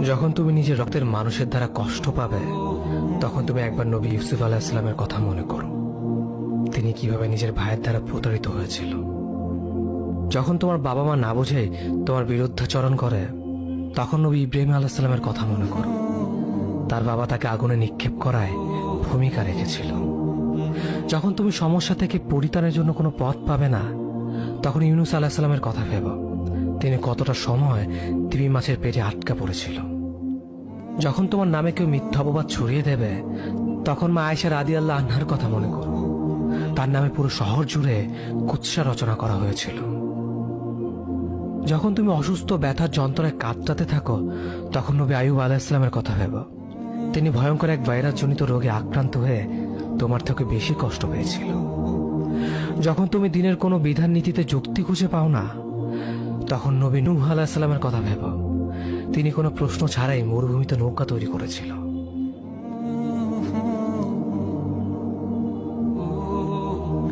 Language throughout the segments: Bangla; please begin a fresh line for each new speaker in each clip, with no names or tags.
যখন তুমি নিজের রক্তের মানুষের দ্বারা কষ্ট পাবে, তখন তুমি একবার নবী ইউসুফ আলাইহিস সালামের কথা মনে করো। তিনি কিভাবে নিজের ভাইয়ের দ্বারা প্রতারিত হয়েছিল। যখন তোমার বাবা মা না বুঝেই তোমার বিরুদ্ধাচরণ করে, তখন নবী ইব্রাহিম আলাইহিস সালামের কথা মনে করো। তার বাবা তাকে আগুনে নিক্ষেপ করায় ভূমিকা রেখেছিল। যখন তুমি সমস্যা থেকে পরিত্রাণের জন্য কোনো পথ পাবে না, তখন ইউনুস আলাইহিস সালামের কথা ভেবো। তিনি কতটা সময় তিমি মাছের পেটে আটকা পড়েছিল। যখন তোমার নামে কেউ মিথ্যা অপবাদ ছড়িয়ে দেবে, তখন মা আয়েশা রাদিয়াল্লাহু আনহার কথা মনে করো। তার নামে পুরো শহর জুড়ে কুৎসা রচনা করা হয়েছিল। যখন তুমি অসুস্থ ব্যথার যন্ত্রণায় কাতরাতে থাকো, তখন নবী আইয়ুব আলাইহিস সালামের কথা ভেবো। তিনি ভয়ঙ্কর এক ভাইরাসজনিত রোগে আক্রান্ত হয়ে তোমার থেকে বেশি কষ্ট পেয়েছিল। যখন তুমি দিনের কোনো বিধান নীতিতে যুক্তি খুঁজে পাও না, তখন নবী নূহ আলাইহিস সালামের কথা ভেবো। তিনি কোনো প্রশ্ন ছাড়াই মরুভূমিতে নৌকা তৈরি করেছিল।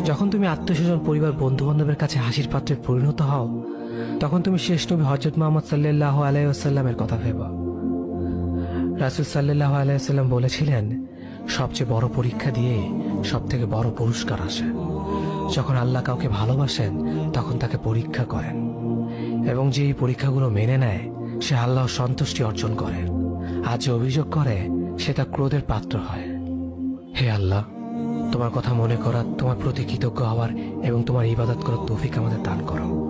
যখন তুমি আত্মীয়স্বজন, পরিবার, বন্ধু বান্ধবের কাছে হাসির পাত্রে পরিণত হও, তখন তুমি শেষ নবী হযরত মুহাম্মদ সাল্লাল্লাহু আলাইহি ওয়াসাল্লামের কথা ভেবো। রাসূল সাল্লাল্লাহু আলাইহি ওয়াসাল্লাম বলেছিলেন, সবচেয়ে বড় পরীক্ষা দিয়ে সবথেকে বড় পুরস্কার আসে। যখন আল্লাহ কাউকে ভালোবাসেন, তখন তাকে পরীক্ষা করেন, এবং যে এই পরীক্ষাগুলো মেনে নেয়, সে আল্লাহর সন্তুষ্টি অর্জন করে। আর যে অভিযোগ করে, সে তার ক্রোধের পাত্র হয়। হে আল্লাহ, তোমার কথা মনে করার, তোমার প্রতি কৃতজ্ঞ হওয়ার এবং তোমার ইবাদত করার তৌফিক আমাদের দান করো।